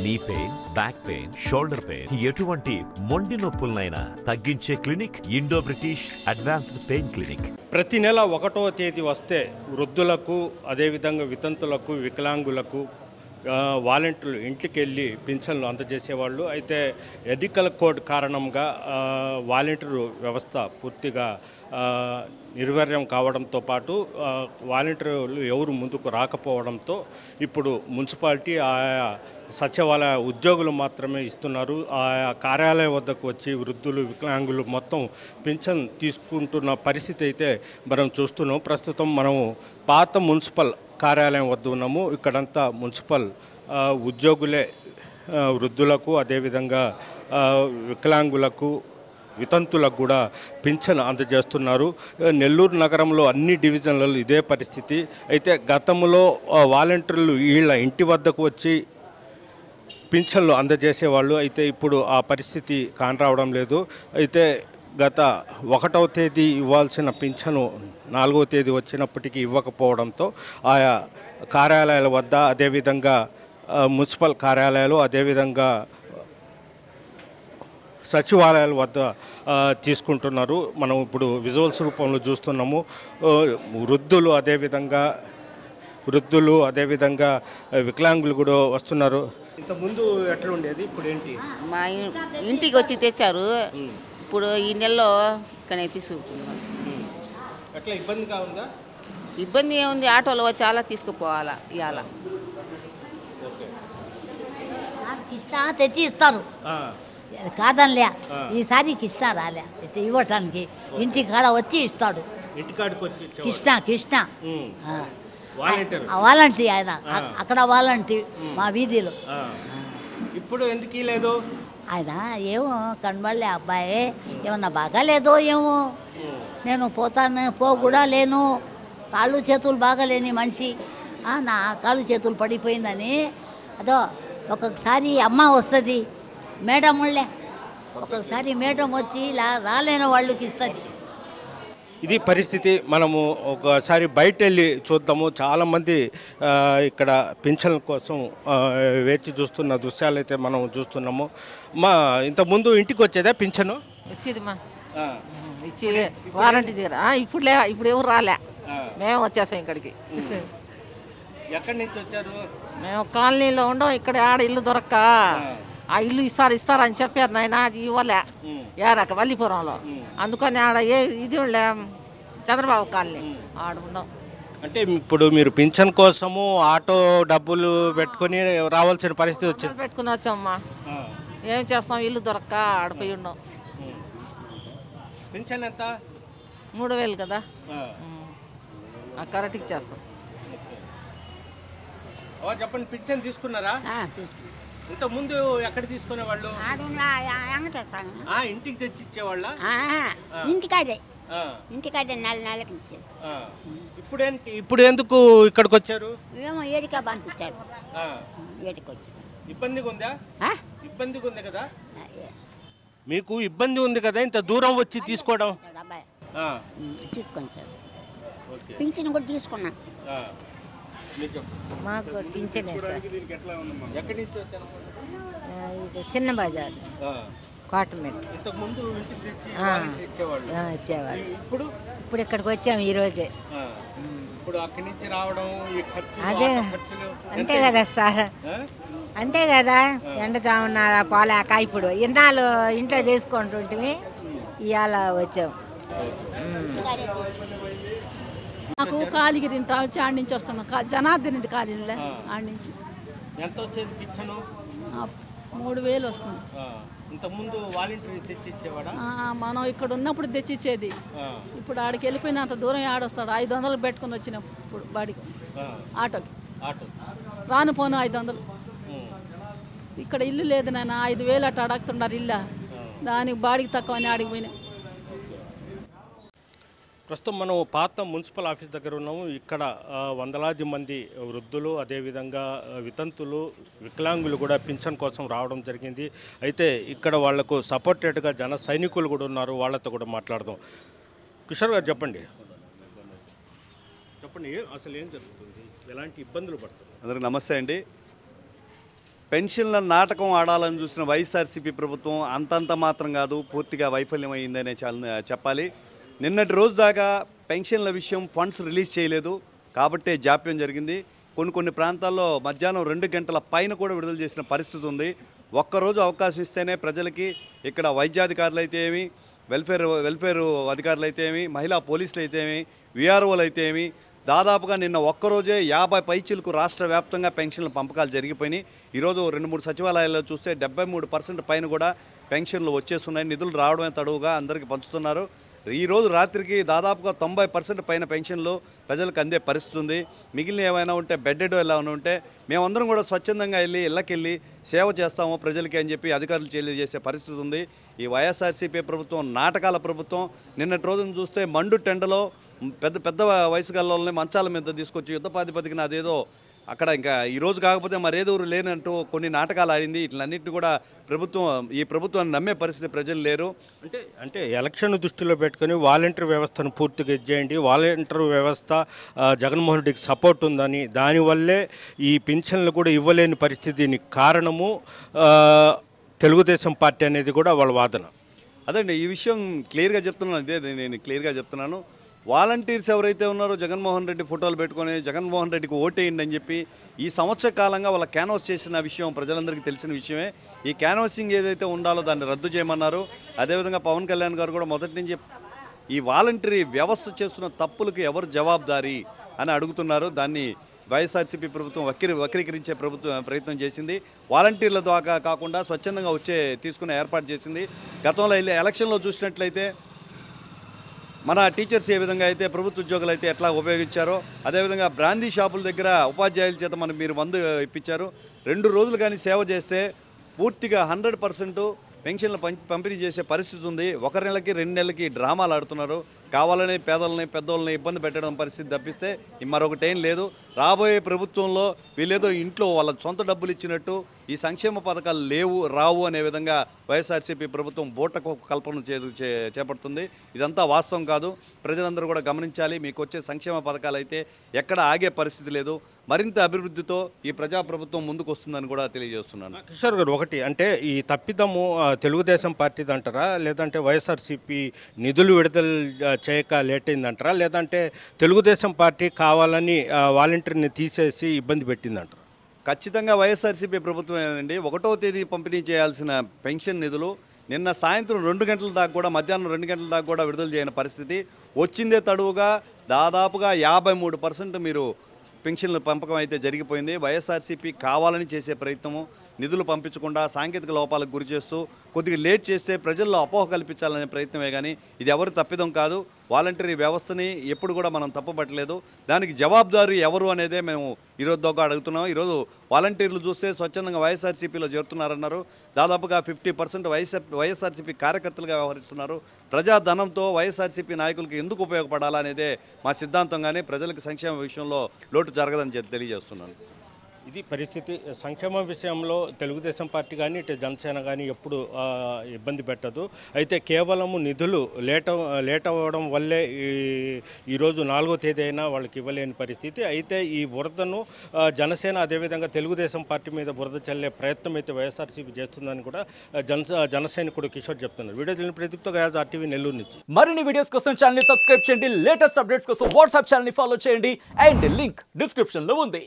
Knee pain, back pain, shoulder pain, ఎటువంటి మొండి నొప్పులనైనా తగ్గించే clinic Indo British advanced pain clinic. ప్రతి నెల 1వ తేదీ వస్తే వృద్ధులకు, అదేవిధంగా వితంతులకు, వికలాంగులకు వాలంటీర్లు ఇంటికి వెళ్ళి పింఛన్లు అందజేసేవాళ్ళు. అయితే ఎన్నికల కోడ్ కారణంగా వాలంటీర్ వ్యవస్థ పూర్తిగా నిర్వీర్యం కావడంతో పాటు వాలంటీర్లు ఎవరు ముందుకు రాకపోవడంతో ఇప్పుడు మున్సిపాలిటీ ఆయా సచివాలయ ఉద్యోగులు మాత్రమే ఇస్తున్నారు. ఆయా కార్యాలయం వద్దకు వచ్చి వృద్ధులు, వికలాంగులు మొత్తం పింఛన్ తీసుకుంటున్న పరిస్థితి అయితే మనం చూస్తున్నాం. ప్రస్తుతం మనము పాత మున్సిపల్ కార్యాలయం వద్ద ఉన్నాము. ఇక్కడంతా మున్సిపల్ ఉద్యోగులే వృద్ధులకు, అదేవిధంగా వికలాంగులకు, వితంతులకు కూడా పింఛన్ అందజేస్తున్నారు. నెల్లూరు నగరంలో అన్ని డివిజన్లలో ఇదే పరిస్థితి. అయితే గతంలో వాలంటీర్లు వీళ్ళ ఇంటి వద్దకు వచ్చి పింఛన్లు అందజేసేవాళ్ళు. అయితే ఇప్పుడు ఆ పరిస్థితి కానరావడం లేదు. అయితే గత 1వ తేదీ ఇవ్వాల్సిన పింఛను 4వ తేదీ వచ్చినప్పటికీ ఇవ్వకపోవడంతో ఆయా కార్యాలయాల వద్ద, అదేవిధంగా మున్సిపల్ కార్యాలయాలు, అదేవిధంగా సచివాలయాల వద్ద తీసుకుంటున్నారు. మనం ఇప్పుడు విజువల్స్ రూపంలో చూస్తున్నాము. వృద్ధులు అదేవిధంగా వికలాంగులు కూడా వస్తున్నారు. ఇంతకుముందు ఎట్లా ఉండేది, ఇప్పుడు ఏంటి? మా ఇంటికి వచ్చి తెచ్చారు. ఇప్పుడు ఈ నెలలో ఇక్కడ తీసుకుంటున్నాం. ఎట్లా ఇబ్బందిగా ఉందా? ఇబ్బంది ఏముంది, ఆటోలో వచ్చి అలా తీసుకుపోవాలా. ఇవాళ ఇస్తా తెచ్చి ఇస్తాను కాదనిలే, ఈసారి ఇస్తా రాలే ఇవ్వటానికి. ఇంటి కాడ వచ్చి ఇస్తాడు. కృష్ణ వాలంటీ ఆయన అక్కడ వాలంటీ మా వీధిలో. ఇప్పుడు ఎందుకు లేదు ఆయన? ఏమో కనబడలే అబ్బాయి, ఏమన్నా బాగాలేదో ఏమో. నేను కూడా లేను, కాళ్ళు చేతులు బాగాలేని మనిషి. నా కాళ్ళు చేతులు పడిపోయిందని అదో ఒక్కొక్కసారి అమ్మ వస్తుంది, మేడం వాళ్ళే ఒక్కొక్కసారి మేడం వచ్చి రాలేని వాళ్ళకి ఇస్తుంది. ఇది పరిస్థితి. మనము ఒకసారి బయట వెళ్ళి చూద్దాము. చాలామంది ఇక్కడ పింఛన్ల కోసం వేచి చూస్తున్న దృశ్యాలు అయితే మనం చూస్తున్నాము. మా ఇంతకుముందు ఇంటికి వచ్చేదా పింఛను? వచ్చేది మా ఇచ్చేది వారంటీ దగ్గర. ఇప్పుడు ఎవరు రాలే, మేము వచ్చేసాం ఇక్కడికి. ఎక్కడి నుంచి వచ్చారు? మేము కాలనీలో ఉండం. ఇక్కడ ఆడ ఇల్లు దొరక్క ఆ ఇల్లు ఇస్తారు అని చెప్పారు. నాయన అది ఇవ్వలే ఏరాక వల్లిపురంలో. అందుకని ఆడ ఇది ఉండే చంద్రబాబు కాలనీ ఆడ ఉండం. అంటే ఇప్పుడు మీరు పింఛన్ కోసము ఆటో డబ్బులు పెట్టుకొని రావాల్సిన పరిస్థితి వచ్చింది. పెట్టుకుని వచ్చామ్మా, ఏం చేస్తాం, ఇల్లు దొరక్క ఆడిపోయి ఉండం. పింఛన్ ఎంత? 3000 కదా, కరెక్ట్గా చేస్తాం. చెప్పండి, పింఛన్ తీసుకున్నారా? ఇంత ముందు ఎక్కడ తీసుకునే వాళ్ళు? ఇంటికి తెచ్చి ఇచ్చేవాళ్ళ? ఇంటికాడే నెలకి ఇచ్చేది. ఇప్పుడు ఎందుకు ఇక్కడికి వచ్చారు? ఏమో ఏడికా పంపించారు. ఏడికి వచ్చి ఇబ్బందిగా ఉందా? ఇబ్బందిగా ఉంది కదా మీకు? ఇబ్బంది ఉంది కదా ఇంత దూరం వచ్చి తీసుకోవడం? తీసుకొని పింఛన్ కూడా తీసుకున్నా. మాకు పింఛనే సార్. ఎక్కడి నుంచి వచ్చారు? చిన్న బజార్ కాటమెట్. ఇంతకుముందు ఇచ్చేవాళ్ళు. ఇప్పుడు ఇక్కడికి వచ్చాము ఈరోజే. ఇప్పుడు అక్కడి నుంచి రావడం అదే అంతే కదా సార్, అంతే కదా. ఎండ చామన్న పోలేక ఇప్పుడు ఇన్నాళ్ళు ఇంట్లో తీసుకుంటుంటే ఇవాళ వచ్చాము. మాకు కాలిగిరి వచ్చి ఆడి నుంచి వస్తున్నాం, జనార్దన్ ఇంటి కాలనీలో. ఆడి నుంచి 3000 వస్తుంది. మనం ఇక్కడ ఉన్నప్పుడు తెచ్చిచ్చేది. ఇప్పుడు ఆడికి వెళ్ళిపోయిన అంత దూరం ఆడొస్తాడు. 500 పెట్టుకుని వచ్చినప్పుడు బాడికి ఆటోకి రాను పోను 500. ఇక్కడ ఇల్లు లేదు నాయన, 5000 అట్లా అడుగుతున్నారు ఇల్లు. దానికి బాడికి తక్కువ అని ఆడికి పోయినా. ప్రస్తుతం మనం పాత మున్సిపల్ ఆఫీస్ దగ్గర ఉన్నాము. ఇక్కడ వందలాది మంది వృద్ధులు, అదేవిధంగా వితంతులు, వికలాంగులు కూడా పింఛన్ కోసం రావడం జరిగింది. అయితే ఇక్కడ వాళ్లకు సపోర్టెడ్గా జన సైనికులు కూడా ఉన్నారు. వాళ్ళతో కూడా మాట్లాడదాం. కిషోర్ గారు చెప్పండి అసలు ఏం జరుగుతుంది, ఎలాంటి ఇబ్బందులు పడుతుంది? అందరికీ నమస్తే అండి. పెన్షన్ల నాటకం ఆడాలని చూసిన వైఎస్ఆర్సీపీ ప్రభుత్వం అంతంత మాత్రం కాదు, పూర్తిగా వైఫల్యం అయిందనే చెప్పాలి. నిన్నటి రోజు దాకా పెన్షన్ల విషయం ఫండ్స్ రిలీజ్ చేయలేదు కాబట్టే జాప్యం జరిగింది. కొన్ని ప్రాంతాల్లో మధ్యాహ్నం 2 గంటల పైన కూడా విడుదల చేసిన పరిస్థితి ఉంది. ఒక్కరోజు అవకాశం ఇస్తేనే ప్రజలకి ఇక్కడ వైద్యాధికారులు అయితే ఏమి, వెల్ఫేర్ అధికారులు అయితే ఏమి, మహిళా పోలీసులు అయితే ఏమి, విఆర్ఓలు అయితే ఏమి, దాదాపుగా నిన్న ఒక్కరోజే 50 పైచీలకు రాష్ట్ర వ్యాప్తంగా పెన్షన్ల పంపకాలు జరిగిపోయినాయి. ఈరోజు 2-3 సచివాలయాల్లో చూస్తే 73% పైన కూడా పెన్షన్లు వచ్చేస్తున్నాయి. నిధులు రావడమే తడువుగా అందరికీ పంచుతున్నారు. ఈరోజు రాత్రికి దాదాపుగా 90% పైన పెన్షన్లు ప్రజలకు అందే పరిస్థితి ఉంది. మిగిలిన ఏమైనా ఉంటే బెడ్డెడ్ ఎలా ఉంటే మేమందరం కూడా స్వచ్ఛందంగా వెళ్ళి ఇళ్ళకెళ్ళి సేవ చేస్తాము ప్రజలకి అని చెప్పి అధికారులు తెలియజేసే పరిస్థితి ఉంది. ఈ వైఎస్ఆర్సీపీ ప్రభుత్వం నాటకాల ప్రభుత్వం. నిన్నటి రోజున చూస్తే మండు టెండలో పెద్ద వయసు గల్లోనే మంచాల మీద తీసుకొచ్చి యుద్ధ ప్రాతిపదికన అదేదో అక్కడ ఇంకా ఈరోజు కాకపోతే మరేదోరు లేనంటూ కొన్ని నాటకాలు ఆడింది. ఇట్లన్నింటినీ కూడా ఈ ప్రభుత్వాన్ని నమ్మే పరిస్థితి ప్రజలు లేరు. అంటే ఎలక్షన్ దృష్టిలో పెట్టుకొని వాలంటీర్ వ్యవస్థను పూర్తిగా ఇచ్చేయండి, వాలంటీర్ వ్యవస్థ జగన్మోహన్ రెడ్డికి సపోర్ట్ ఉందని, దానివల్లే ఈ పింఛన్లు కూడా ఇవ్వలేని పరిస్థితిని కారణము తెలుగుదేశం పార్టీ అనేది కూడా వాళ్ళ వాదన. అదండి ఈ విషయం క్లియర్గా చెప్తున్నాను. నేను క్లియర్గా చెప్తున్నాను. వాలంటీర్స్ ఎవరైతే ఉన్నారో జగన్మోహన్ రెడ్డి ఫోటోలు పెట్టుకొని జగన్మోహన్ రెడ్డికి ఓటేయండి అని చెప్పి ఈ సంవత్సర కాలంగా వాళ్ళ క్యాన్వాస్ చేసిన విషయం ప్రజలందరికీ తెలిసిన విషయమే. ఈ క్యాన్వాసింగ్ ఏదైతే ఉండాలో దాన్ని రద్దు చేయమన్నారు. అదేవిధంగా పవన్ కళ్యాణ్ గారు కూడా మొదటి నుంచి ఈ వాలంటరీ వ్యవస్థ చేస్తున్న తప్పులకు ఎవరు జవాబుదారీ అని అడుగుతున్నారు. దాన్ని వైఎస్ఆర్సీపీ ప్రభుత్వం వక్రీకరించే ప్రయత్నం చేసింది. వాలంటీర్ల ద్వారా కాకుండా స్వచ్ఛందంగా తీసుకునే ఏర్పాటు చేసింది. గతంలో ఎలక్షన్లో చూసినట్లయితే మన టీచర్స్ ఏ విధంగా అయితే ప్రభుత్వ ఉద్యోగులు అయితే ఎట్లా ఉపయోగించారో అదేవిధంగా బ్రాందీ షాపుల దగ్గర ఉపాధ్యాయుల చేత మీరు మందు ఇప్పించారు. 2 రోజులు కానీ సేవ చేస్తే పూర్తిగా 100% పెన్షన్లు పంపిణీ చేసే పరిస్థితి ఉంది. 1 నెలకి 2 నెలలకి డ్రామాలు ఆడుతున్నారు. కావాలని పేదలని పెద్దోళ్ళని ఇబ్బంది పెట్టడం పరిస్థితి తప్పిస్తే మరొకటేం లేదు. రాబోయే ప్రభుత్వంలో వీళ్ళేదో ఇంట్లో వాళ్ళ సొంత డబ్బులు ఇచ్చినట్టు ఈ సంక్షేమ పథకాలు రావు అనే విధంగా వైఎస్ఆర్సీపీ ప్రభుత్వం బూటకు కల్పన చేపడుతుంది. ఇదంతా వాస్తవం కాదు. ప్రజలందరూ కూడా గమనించాలి. మీకు వచ్చే సంక్షేమ పథకాలు అయితే ఎక్కడ ఆగే పరిస్థితి లేదు. మరింత అభివృద్ధితో ఈ ప్రజాప్రభుత్వం ముందుకు వస్తుందని కూడా తెలియజేస్తున్నాను. కిషోర్ గారు, ఒకటి అంటే ఈ తప్పిదము తెలుగుదేశం పార్టీది అంటారా, లేదంటే వైఎస్ఆర్సీపీ నిధులు విడుదల చేయక లేట్ అయిందంటారా, లేదంటే తెలుగుదేశం పార్టీ కావాలని వాలంటీర్ని తీసేసి ఇబ్బంది పెట్టిందంటారా? ఖచ్చితంగా వైఎస్ఆర్సీపీ ప్రభుత్వమేనండి. 1వ తేదీ పంపిణీ చేయాల్సిన పెన్షన్ నిధులు నిన్న సాయంత్రం 2 గంటల దాకా కూడా మధ్యాహ్నం 2 గంటల దాకా కూడా విడుదల చేయని పరిస్థితి వచ్చిందే తడువుగా దాదాపుగా 53% మీరు పెన్షన్ల పంపకం అయితే జరిగిపోయింది. వైఎస్ఆర్సీపీ కావాలని చేసే ప్రయత్నము, నిధులు పంపించకుండా సాంకేతిక లోపాలకు గురి చేస్తూ కొద్దిగా లేట్ చేస్తే ప్రజల్లో అపోహ కల్పించాలనే ప్రయత్నమే కానీ ఇది ఎవరు తప్పిదం కాదు. వాలంటరీ వ్యవస్థని ఎప్పుడు కూడా మనం తప్పుపట్టలేదు. దానికి జవాబుదారు ఎవరు అనేదే మేము ఈరోజు దాకా అడుగుతున్నాం. ఈరోజు వాలంటీర్లు చూస్తే స్వచ్ఛందంగా వైఎస్ఆర్సీపీలో చేరుతున్నారన్నారు. దాదాపుగా 50% వైఎస్ఆర్సీపీ కార్యకర్తలుగా వ్యవహరిస్తున్నారు. ప్రజాధనంతో వైఎస్ఆర్సీపీ నాయకులకు ఎందుకు ఉపయోగపడాలనేదే మా సిద్ధాంతం. కానీ ప్రజలకు సంక్షేమ విషయంలో లోటు జరగదని తెలియజేస్తున్నాను. ఇది పరిస్థితి. సంక్షేమ విషయంలో తెలుగుదేశం పార్టీ కానీ ఇటు జనసేన కానీ ఎప్పుడు ఇబ్బంది పెట్టదు. అయితే కేవలము నిధులు లేట్ అవ్వడం వల్లే ఈరోజు 4వ తేదీ అయినా వాళ్ళకి ఇవ్వలేని పరిస్థితి. అయితే ఈ బురదను జనసేన అదేవిధంగా తెలుగుదేశం పార్టీ మీద బురద చల్లే ప్రయత్నం అయితే వైఎస్ఆర్సీపీ చేస్తుందని కూడా జనసైనికుడు కిషోర్ చెప్తున్నారు. వీడియో తెలియని ప్రదీప్తో గాజ్ RTV నెల్లూరు నుంచి. మరిన్ని వీడియోస్ కోసం ఛానల్ సబ్స్క్రైబ్ చేయండి. లేటెస్ట్ అప్డేట్స్ కోసం వాట్సాప్ ఛానల్ ఫాలో చేయండి. అండ్ లింక్ డిస్క్రిప్షన్ లో ఉంది.